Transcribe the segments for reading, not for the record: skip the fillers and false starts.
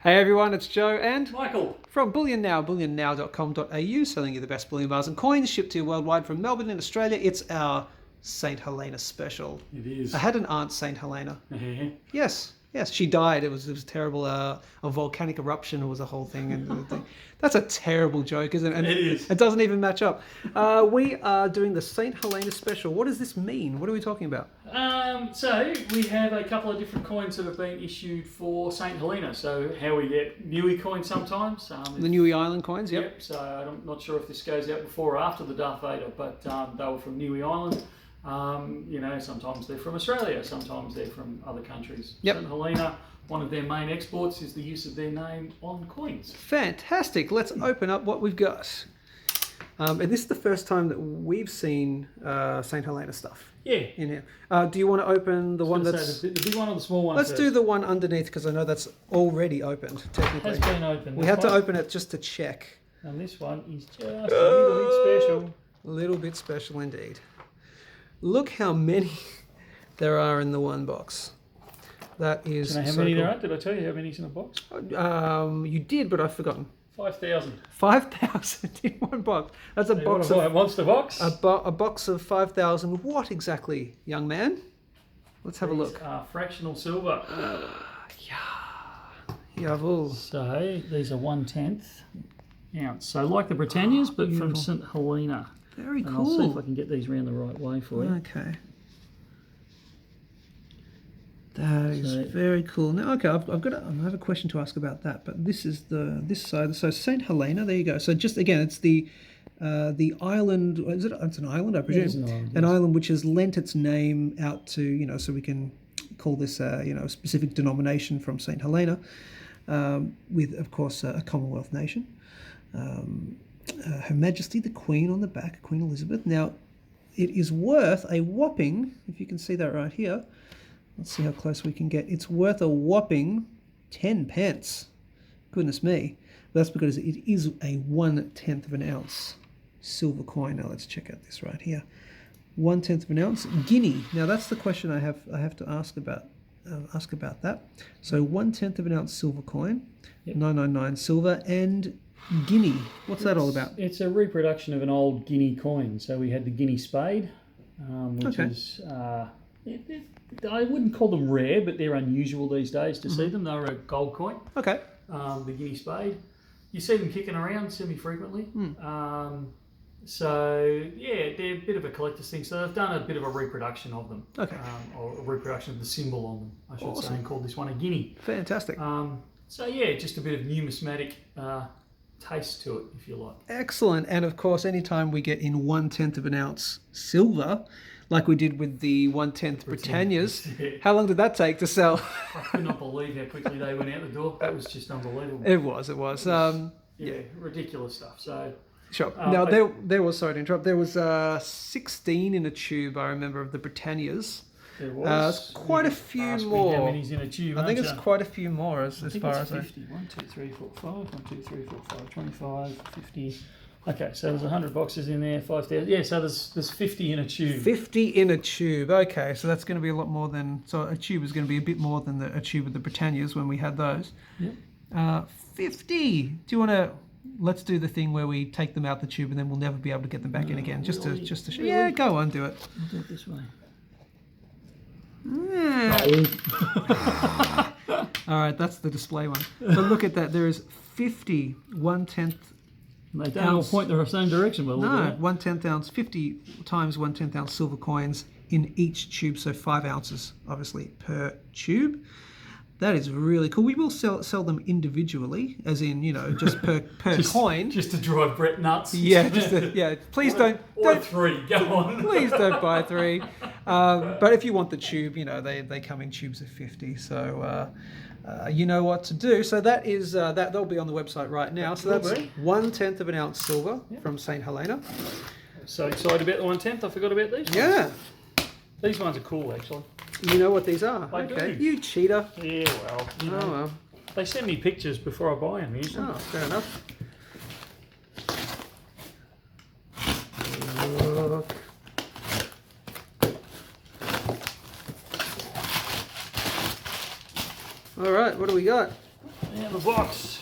Hey everyone, it's Joe and Michael from Bullion Now, bullionnow.com.au, selling you the best bullion bars and coins shipped to you worldwide from Melbourne in Australia. It's our St. Helena special. it is. I had an aunt, St. Helena. Yes, she died. It was terrible. A volcanic eruption was a whole thing, and that's a terrible joke, isn't it? And It is. It doesn't even match up. We are doing the St. Helena special. What does this mean? What are we talking about? So we have a couple of different coins that have been issued for St. Helena. So how we get Niue coins sometimes. The Niue Island coins, yep. So I'm not sure if this goes out before or after the Darth Vader, but they were from Niue Island. Sometimes they're from Australia, sometimes they're from other countries. Yep. St. Helena, one of their main exports is the use of their name on coins. Fantastic. Let's open up what we've got. And this is the first time that we've seen St. Helena stuff. Yeah. In here. Do you want to open the one that's... The big one or the small one? Let's first? do the one underneath because I know that's already opened, technically. Has been opened. We had to open it just to check. And this one is just a little bit special. A little bit special indeed. Look how many there are in the one box. That is. Do you know how many there are? Did I tell you how many's in a box? You did, but I've forgotten. 5,000. 5,000 in one box. That's a box of a monster box. a box of 5,000. What exactly, young man? Let's have a look. Fractional silver. Jawohl. So these are 1/10 ounce. So like the Britannias, but beautiful. from St. Helena. Very And cool. I'll see if I can get these round the right way for you. Okay. That is So- very cool. Now, okay, I have a question to ask about that, but this is this side. So St. Helena, there you go. So just again, it's the island. Is it? It's an island, I presume. It is an island, An yes. island which has lent its name out to so we can call this a specific denomination from St. Helena, with of course a Commonwealth nation. Her Majesty the Queen on the back, Queen Elizabeth. Now, it is worth a whopping, if you can see that right here, let's see how close we can get, it's worth a whopping 10 pence. Goodness me. That's because it is a 1/10 of an ounce silver coin. Now let's check out this right here. 1/10 of an ounce guinea. Now that's the question I have to ask about that. So 1/10 of an ounce silver coin, Yep. 999 silver, and guinea. What's that all about? It's a reproduction of an old guinea coin. So we had the guinea spade, which Okay. is, I wouldn't call them rare, but they're unusual these days to see them. They're a gold coin, Okay. the guinea spade. You see them kicking around semi-frequently. So, yeah, they're a bit of a collector's thing. So they've done a bit of a reproduction of them. Okay. Or a reproduction of the symbol on them, I should say, Awesome. and called this one a guinea. Fantastic. So, yeah, just a bit of numismatic taste to it, if you like. Excellent. And of course, anytime we get in 1/10 of an ounce silver, like we did with the 1/10 Britannias, Yeah. how long did that take to sell? I could not believe how quickly they went out the door. That was just unbelievable. It was. Yeah, ridiculous stuff. So, Sure. Now, there was, sorry to interrupt, there was 16 in a tube, I remember, of the Britannias. there was. Quite a You few asked me more. How many's in a tube? I think aren't it's you? quite a few more as I think far it's as 50. 1, 2, 3, 4, 5. 1, 2, 3, 4, 5. 25, 50. Okay, so there's 100 boxes in there, 5,000. Yeah, so there's 50 in a tube. 50 in a tube. Okay, so that's going to be a lot more than... So a tube is going to be a bit more than a tube of the Britannias when we had those. Yep. 50. Do you want to... Let's do the thing where we take them out the tube and then we'll never be able to get them back in again. Just really? to show. Really? Yeah, go on, do it. I'll do it this way. All right, that's the display one. But look at that. There is 50 1/10. They don't all point the same direction, well, No, 1/10 ounce, 50 times 1/10 ounce silver coins in each tube, so 5 ounces, obviously, per tube. That is really cool. We will sell them individually, as in, just per coin. Just to drive Brett nuts. Yeah, Please don't. Or 3, go on. Please don't buy 3. But if you want the tube, they come in tubes of 50. So you know what to do. So that is that'll be on the website right now. So that's 1/10 of an ounce silver from St. Helena. So excited about the 1/10. I forgot about these. Yeah. These ones are cool, actually. You know what these are? I Okay. do. You cheater. Yeah, well, you know, Oh well. they send me pictures before I buy them usually. Oh, fair enough. Look. All right, what do we got? Now the box.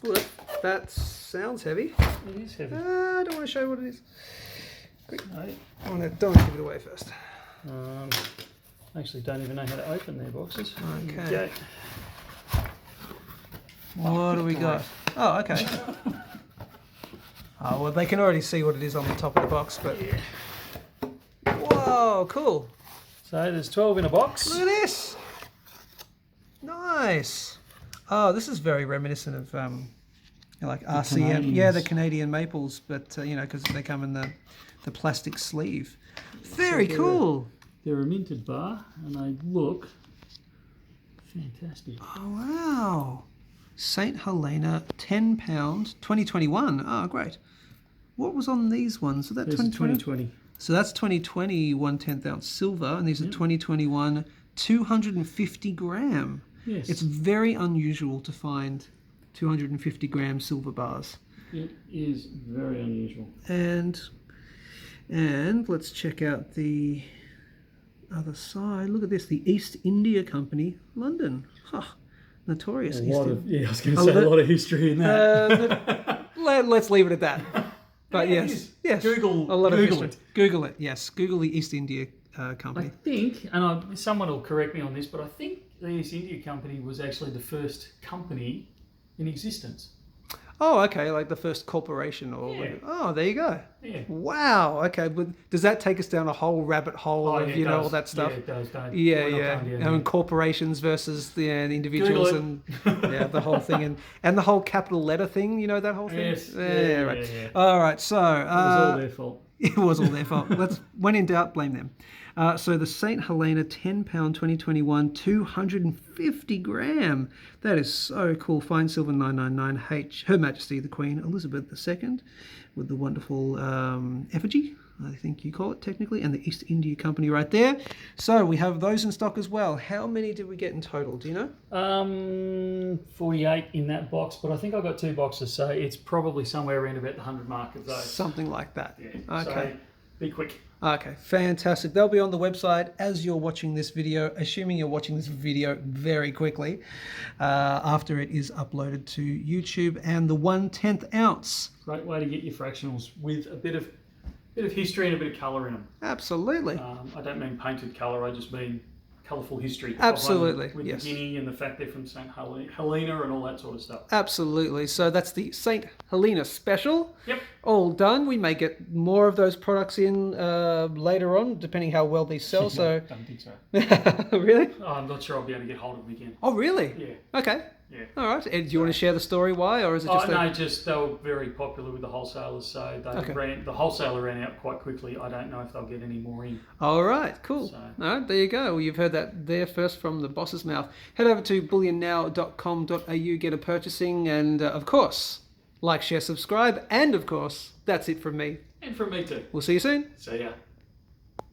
Ooh, that sounds heavy. It is heavy. I don't want to show you what it is. Quick. No. Don't give it away first. Actually, don't even know how to open their boxes. Okay. What do we got? Oh, okay. Oh, well, they can already see what it is on the top of the box, but... Whoa, cool. So there's 12 in a box. Look at this. Nice. Oh, this is very reminiscent of like RCM. Canadians. Yeah, the Canadian maples, but you know, because they come in the plastic sleeve. Very cool. They're a minted bar, and they look fantastic. Oh, wow. St. Helena, £10, 2021. Oh, great. What was on these ones? Was that 2020? 2020. So that's 2020, 1/10 ounce silver, and these are 2021, 250 gram. Yes. It's very unusual to find 250 gram silver bars. It is very unusual. And let's check out the other side. Look at this, the East India Company, London. Huh. Notorious. A lot of a lot of history in that. Let's leave it at that. But Yeah, yes, Google a lot of Google history. Google it. Yes, Google the East India Company. I think, and someone will correct me on this, but I think the East India Company was actually the first company in existence. Oh, okay, like the first corporation, or Yeah. oh, there you go. Yeah. Wow. Okay, but does that take us down a whole rabbit hole of it all does. that stuff? Yeah, it does. Don't. Yeah, we're not yeah. going down And there. corporations versus the individuals, Google and yeah, the whole thing, and the whole capital letter thing. You know that whole thing. Yes. Yeah, right. Yeah. All right. So It was all their fault. it was all their fault. When in doubt, blame them. So the St. Helena £10 2021, 250 gram. That is so cool. Fine silver 999H. Her Majesty the Queen Elizabeth II, with the wonderful effigy, I think you call it technically, and the East India Company right there. So we have those in stock as well. How many did we get in total? Do you know? 48 in that box, but I think I got 2 boxes, so it's probably somewhere around about the 100 mark of those. Something like that. Yeah. Okay. So be quick. Okay, fantastic. They'll be on the website as you're watching this video, assuming you're watching this video very quickly, after it is uploaded to YouTube. And the 1/10 ounce. Great way to get your fractionals with a bit of history and a bit of colour in them. Absolutely. I don't mean painted colour, I just mean colourful history. Absolutely, behind them, with yes. the guinea and the fact they're from St. Helena and all that sort of stuff. Absolutely. So that's the St. Helena special. Yep. All done. We may get more of those products in later on, depending how well these sell. So, Don't think so. really? Oh, I'm not sure I'll be able to get hold of them again. Oh, really? Yeah. Okay. Yeah. All right. And do you want to share the story why, or is it just? No, they were very popular with the wholesalers, so the wholesaler ran out quite quickly. I don't know if they'll get any more in. All right, cool. So- All right, there you go. Well, you've heard that there first from the boss's mouth. Head over to bullionnow.com.au, get a purchasing, and of course, like, share, subscribe, and of course, that's it from me. And from me too. We'll see you soon. See ya.